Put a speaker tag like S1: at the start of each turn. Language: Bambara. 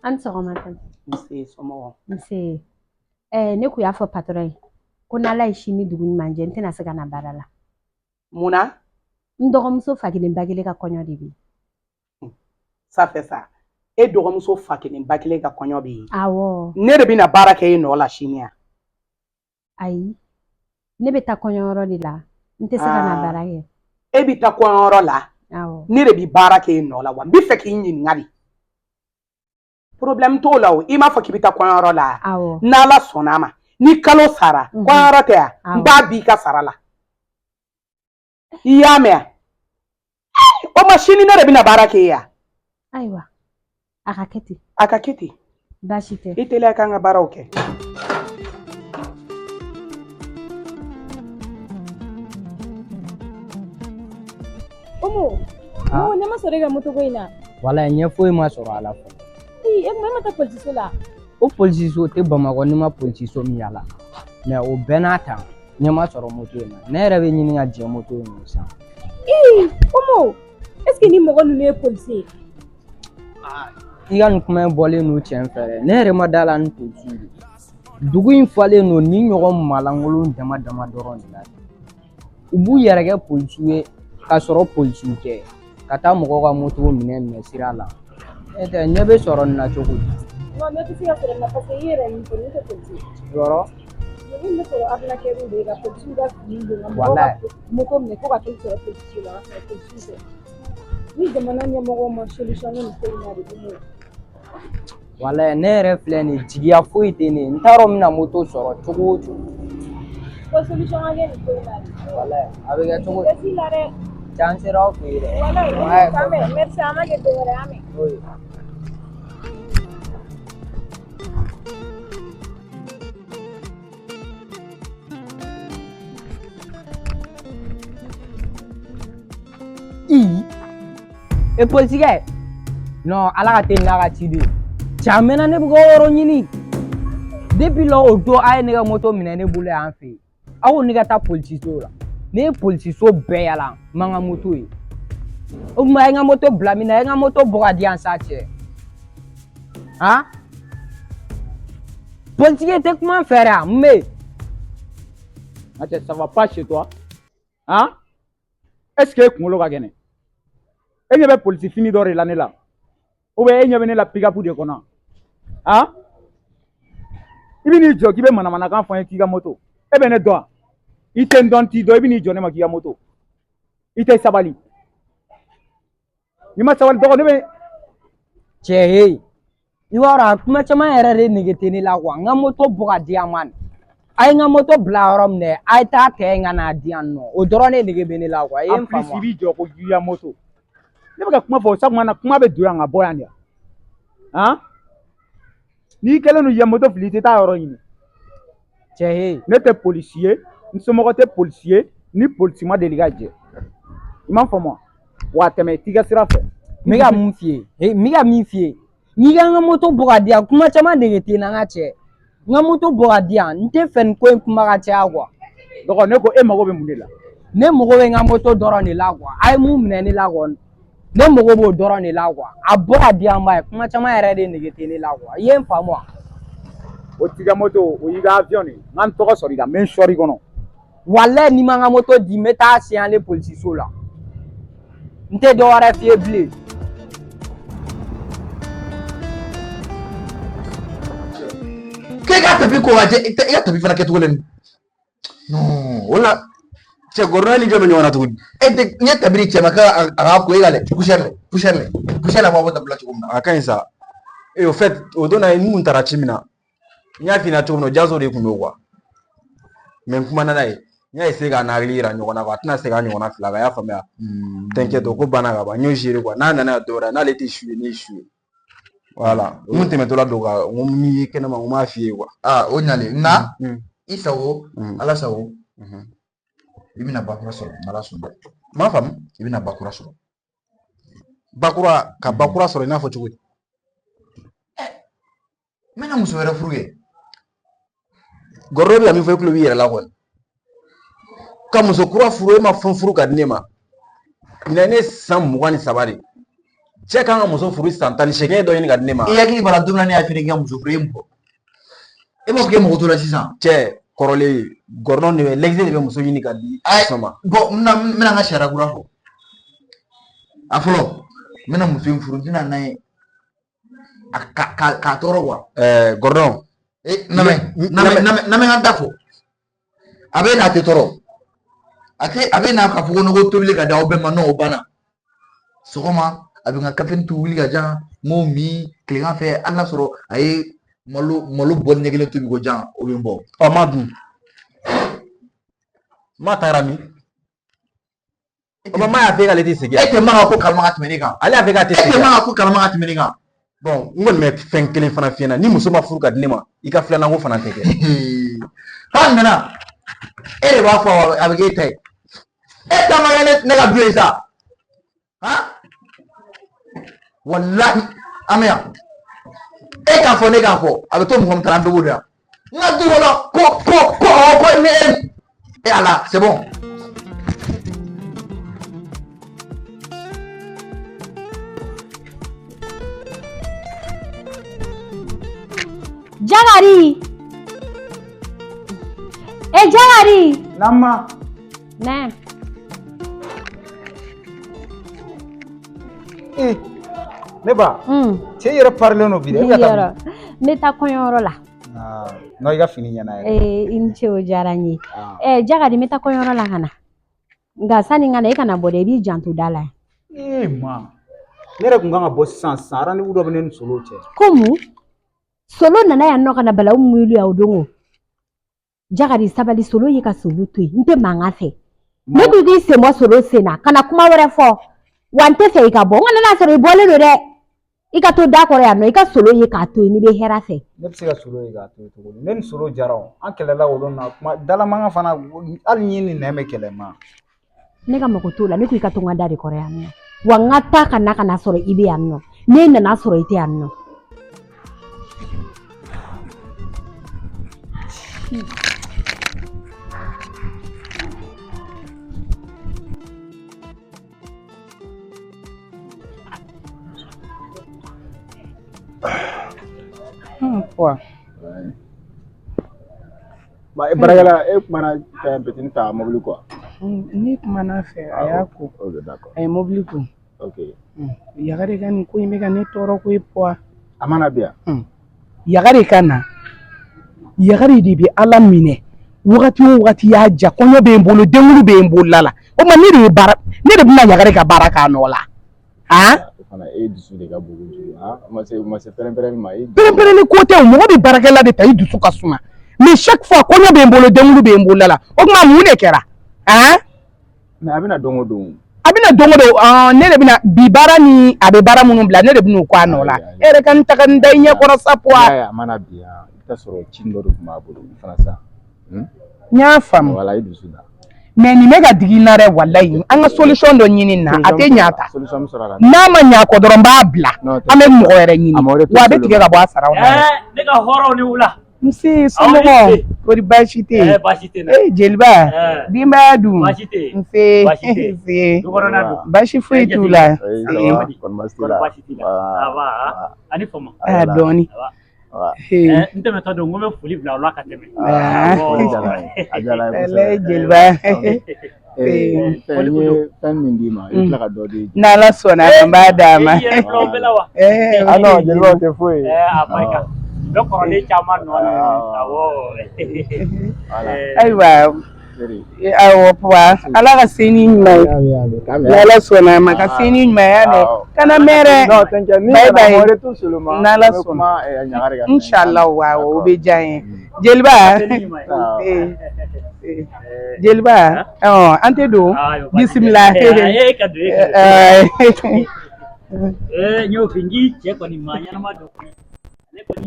S1: An sɔgɔma.
S2: Nse somɔgɔ.
S1: Nse. Ne kun y'a fɔ patron ye ko n'Ala ye sini dugu ɲuman jɛ n tɛna se ka na baara la.
S2: Munna?
S1: N dɔgɔmuso fa kelen ba kelen ka kɔɲɔ de bɛ.
S2: Ça fait ça. E dɔgɔmuso fa kelen ba kelen ka kɔɲɔ bɛ yen.
S1: Awɔ.
S2: Ne de bɛna baara kɛ e nɔ la sini ya.
S1: Ayi. Ne bɛ taa kɔɲɔyɔrɔ de la. N tɛ se ka na baara kɛ.
S2: E bɛ taa kɔɲɔyɔrɔ la?
S1: Awɔ.
S2: Ne de bɛ baara kɛ e nɔ la wa n bɛ fɛ k'i ɲininka de. Problème t'o la o. I m'a fɔ k'i bɛ taa kɔɲɔyɔrɔ la.
S1: Awɔ.
S2: N'Ala sɔnn'a ma ni kalo sara kɔɲɔyɔrɔ tɛ yan n b'a b'i ka sara la. I y'a mɛn? O ma sini ne de bɛna baara kɛ yan.
S1: Ayiwa. A ka kɛ ten.
S2: A ka kɛ ten.
S1: Baasi tɛ.
S2: I teliya k'an ka baaraw kɛ.
S3: Omo, no, ne ma sɔrɔ e ka moto ko in na.
S4: Wala ɲɛ foyi ma sɔrɔ a la fɔlɔ.
S3: E kuma ma taa polisiso la.
S4: O polisiso tɛ Bamakɔ ni ma polisiso min yala. Mais o bɛɛ n'a ta ɲɛ ma sɔrɔ moto in na. Ne yɛrɛ bɛ ɲini ka jɛ moto in san.
S3: Omo, est-ce que ni mɔgɔ ninnu ye polisi ye?
S4: I ka nin kuma in bɔlen n'o cɛ fɛ dɛ. Ne yɛrɛ ma da la ni polisi ye. Dugu in falen no ni ɲɔgɔn malankolon dama dama dɔrɔn de la. U b'u yɛrɛ kɛ polisiw ye ka sɔrɔ polisiw tɛ. Ka taa mɔgɔw ka moto minɛ sira la. E tɛ ɲɛ bɛ sɔrɔ nin na cogo di?
S3: Non, ne tɛ se ka sɔrɔ nin na parce que i yɛrɛ min fɔ ne tɛ polisi ye.
S4: Yɔrɔ?
S3: Ni bɛ sɔrɔ arnaqueur de ye ka polisiw ka fini don ka mɔgɔw ka moto minɛ fo ka t'u sɔrɔ polisiso la ka sɔrɔ polisiw tɛ. Ni jamana ɲɛmɔgɔw ma solution ni nin ko in na de bɛ
S4: Wala ne yɛrɛ filɛ nin jigiya foyi tɛ ne. N t'a dɔn n bɛna moto sɔrɔ cogo o cogo.
S3: Ko solution ka kɛ nin ko in na de.
S4: Wala a bɛ kɛ cogo di?
S3: Merci la dɛ.
S4: Can sera aw fɛ yen dɛ.
S3: Wala merci an ma kɛ dɔ wɛrɛ ye an mɛn.
S4: E polisikɛ? Non ala ka teli n'a ka ci de. Cɛ mɛnna ne bɛ ka yɔrɔ ɲini. Depuis là o don a ye ne ka moto minɛ ne bolo yan fɛ yen. Aw ko ne ka taa polisiso la. Ne ye polisiso bɛɛ yala n man ka moto ye. O tuma a ye n ka moto bila min na a ye n ka moto bɔ ka di yan sa cɛ. Han? Polisikɛ tɛ kuma n fɛ dɛ mun bɛ yen?
S5: Attends, ça va pas chez toi? Hein? Est-ce que kunkolo ka kɛnɛ? E ɲɛ bɛ polisi fini dɔ de la ne la? Ou bien e ɲɛ bɛ ne la pick-up de kɔnɔ? Hein? I bɛ n'i jɔ k'i bɛ manamanakan fɔ n ye k'i ka moto. E bɛ ne dɔn wa? I tɛ n dɔn n t'i dɔn i bɛ n'i jɔ ne ma k'i ka moto. I tɛ sabali. N'i ma sabali dɔgɔ ne bɛ.
S4: Cɛ he. I b'a dɔn a kuma caman yɛrɛ de nege tɛ ne la quoi. N ka moto bɔ ka di yan man. A ye n ka moto bila yɔrɔ min dɛ a ye taa tɛ n ka n'a di yan nɔ. O dɔrɔn de nege bɛ ne la quoi.
S5: En plus i b'i jɔ ko k'i ka moto. Ne bɛ ka kuma fɔ o sago mana kuma bɛ don yan ka bɔ yan de. Han? N'i kɛlen don i ye moto fili i tɛ taa yɔrɔ ɲini.
S4: Cɛ he.
S5: Ne tɛ polisi ye n somɔgɔ tɛ polisi ye ni polisi ma deli ka jɛ. I m'a faamu wa? Wa tɛmɛ i t'i ka sira fɛ.
S4: N bɛ ka mun f'i ye. N bɛ ka min f'i ye. N'i ka n ka moto bɔ ka di yan kuma caman nege tɛ n na n ka cɛ. N ka moto bɔ ka di yan n tɛ fɛ nin ko in kuma ka caya quoi.
S5: Dɔgɔ ne ko e mago bɛ mun de la?
S4: Ne mago bɛ n ka moto dɔrɔn de la quoi. A ye mun minɛ ne la kɔni. Ne mago b'o dɔrɔn de la quoi. A bɔ ka di yan ba ye kuma caman yɛrɛ de nege tɛ ne la quoi. I ye n faamu wa?
S5: O t'i ka moto o y'i ka avion de ye. N ka n tɔgɔ sɔrɔ i la n bɛ n sɔr'i kɔnɔ.
S4: Walayi n'i ma n ka moto di n bɛ taa signaler polisiso la. N tɛ dɔ wɛrɛ f'i ye bilen.
S6: K'e ka tapi ko ka jɛ i ka tapi fana kɛcogo le non o la cɛ gɔrɔnɛ ni jɔ bɛ ɲɔgɔn na tuguni e tɛ n ye tapi di cɛ ma k'a ka ko e ka lɛ poussière la b'a bɔ tapi la cogo min na. A ka ɲi sa et au fait o don na n kun taara ci min na n y'a f'i ɲɛna cogo min na Jazo de kun don quoi mais n kumana n'a ye n y'a essayer k'a n'hakili yira ɲɔgɔn na quoi a tɛna se k'a ɲɔgɔnna fila kan a y'a faamuya. T'inquiète o ko banna ka ban n y'o gérer quoi n'a nana dɔ wɛrɛ n'ale tɛ su ye ne ye su ye. Voilà n kun tɛmɛtɔla don ka n ko n'i ye kɛnɛma n ko m'a f'i ye quoi. O ɲalen na i sago ala sago i bɛna bakura sɔrɔ n'ala sɔnna. M'a faamu i bɛna bakura sɔrɔ. Bakura ka bakura sɔrɔ i n'a fɔ cogo di? N bɛna muso wɛrɛ furu kɛ. Gɔrɔ bɛ ka min fɔ i tulo b'i yɛrɛ la kɔni. Ka muso kura furu e ma fɛn furu ka di ne ma. Nin ye ne san 23 de. cɛ kan ka muso furu san 18 dɔ ɲini ka di ne ma. I hakili b'a la don min na ne y'a f'i ye k'i ka muso furu e m'o fɔ. E b'a fɔ k'e mago t'o la sisan. Cɛ kɔrɔlen Gordon de bɛ l'ex de bɛ muso ɲini ka di muso ma. Bon n bɛna n ka sariya kura fɔ. A fɔlɔ n bɛna muso in furu n tɛna n'a ye k'a tɔɔrɔ quoi. Gordon. Na mɛ n ka da fɔ. A bɛ n'a tɛ tɔɔrɔ. A bɛ n'a ka fɔ ko nɔgɔ tobili ka di aw bɛɛ ma n'o banna. Sɔgɔma a bɛ n ka kafini tu wuli ka jan n b'o min tilegan fɛ hali n'a sɔrɔ a ye malo bɔ ɲɛ kelen tobi ko jan o bɛ n bɔ. Ɔ ma dun. Ma taara min. Ma y'a fɛ k'ale tɛ segin. E tɛ ma ka ko kalama ka tɛmɛ ne kan. Ale y'a fɛ k'a tɛ segin. E tɛ ma ka ko kalama ka tɛmɛ ne kan. Bon n kɔni bɛ fɛn kelen fana f'i ɲɛna ni muso ma furu ka di ne ma i ka filanan ko fana tɛ kɛ. K'a nana e de b'a fɔ a bɛ k'e ta ye. E ta ma kɛ ne ka du ye sa. Han. Wallahi an bɛ yan. E k'a fɔ ne k'a fɔ a bɛ to mɔgɔ min ta an bɛɛ b'o de yan. N ka du kɔnɔ ko ni e. Et Allah, c'est bon.
S1: Jagari. Jagari.
S5: Nama.
S1: Nah.
S5: Ne ba. Cɛ yɛrɛ parler no bi de.
S1: Ne ta kɔɲɔyɔrɔ la.
S5: No i ka fini ɲɛna yɛrɛ.
S1: I ni ce o diyara n ye. Jagari n bɛ taa kɔɲɔyɔrɔ la ka na. Nka sani n ka na i kana bɔ dɛ i b'i janto da la.
S5: Ma. Ne yɛrɛ kun kan ka bɔ sisan rendez-vous dɔ bɛ ne ni Solo cɛ.
S1: Ko mun? Solo nana yan nɔ ka na balawu mun wuli o don o. Jagari sabali Solo ye ka Solo to yen n tɛ mankan fɛ. Ne ko k'i sen bɔ Solo sen na ka na kuma wɛrɛ fɔ wa n tɛ fɛ i ka bɔ n ko n'a sɔrɔ i bɔlen don dɛ. I ka to da kɔrɔ yan nɔ i ka Solo ye k'a to yen n'i bɛ hɛrɛ fɛ.
S5: Ne bɛ se ka Solo ye k'a to yen cogo di? Ne ni Solo jara o. An kɛlɛla o don na kuma dalamankan fana hali ni ni nɛn bɛ kɛlɛ ma.
S1: Ne ka mago t'o la ne ko i ka to n ka da de kɔrɔ yan nɔ. Wa n ka taa ka na sɔrɔ i bɛ yan nɔ. Ne nana sɔrɔ i tɛ yan nɔ.
S5: Wa. Ba barakala e kumana fɛn petit ta mobile quoi.
S2: Ni kumana fɛ a y'a ko.
S5: OK d'accord.
S2: A ye mobile ko.
S5: OK.
S2: Yagare ka nin ko in bɛ ka ne tɔɔrɔ ko ye poa.
S5: A mana bi yan.
S2: Yagare ka na. Yagare de bɛ Ala minɛ. Wagati o wagati y'a ja kɔɲɔ bɛ n bolo denkundi bɛ n bolo la. O ma ne de bɛna Yagare ka baara k'a nɔ la. Han?
S5: Fana e dusu de ka bon kojugu. Han? Ma se pɛrɛn-pɛrɛnni ma.
S2: Pɛrɛn-pɛrɛnni ko tɛ o mɔgɔ bɛ baarakɛla de ta i dusu ka suma. Mais chaque fois kɔɲɔ bɛ n bolo denkundi bɛ n bolo la. O tuma mun de kɛra? Han?
S5: Mais a bɛna don o don.
S2: A bɛna don o don ne de bɛna bi baara ni a bɛ baara minnu bila ne de bɛna o k'a nɔ la. E yɛrɛ ka n ta ka n da i ɲɛ kɔrɔ sa poa.
S5: A mana bi yan i bɛ taa sɔrɔ cin dɔ de tun b'a bolo fana sa.
S2: N y'a faamu.
S5: Wala i dusu da.
S2: Mais nin bɛ ka digi n na dɛ walayi an ka solution dɔ ɲini nin na a tɛ ɲa ta. N'a ma ɲa kɔ dɔrɔn n b'a bila an bɛ mɔgɔ wɛrɛ ɲini wa a bɛ tigɛ ka bɔ a saraw la.
S7: Ne ka hɔrɔnw ni wula.
S2: Nse somɔgɔw kɔri baasi tɛ yen.
S7: Baasi tɛ na.
S2: Jeliba denbaya dun.
S7: Baasi tɛ yen.
S2: Nse
S7: Baasi tɛ yen.
S2: nse
S7: Dukɔnɔna dun.
S2: baasi foyi t'u la.
S7: Baasi t'i la. Aba ani fama.
S2: Dɔɔni.
S7: N tɛmɛtɔ don n ko n bɛ foli bila o la ka tɛmɛ.
S2: Jeliba.
S5: Fɛn min d'i ma i tila ka dɔ di.
S2: N'Ala sɔnna an b'a d'a ma.
S5: Non Jeliba o tɛ foyi ye.
S7: A barika. Bɛ kɔrɔlen caman nɔ
S2: ayiwa awɔ puwa Ala ka se ni ɲuman ye n'Ala sɔnna a ma ka se ni ɲumanya dɛ kana mɛrɛ bye bye n'Ala sɔnna inshallah o bɛ diya n ye Jeliba Jeliba an tɛ don bisimila
S7: n y'o fɔ n k'i cɛ kɔni maa ɲɛnama don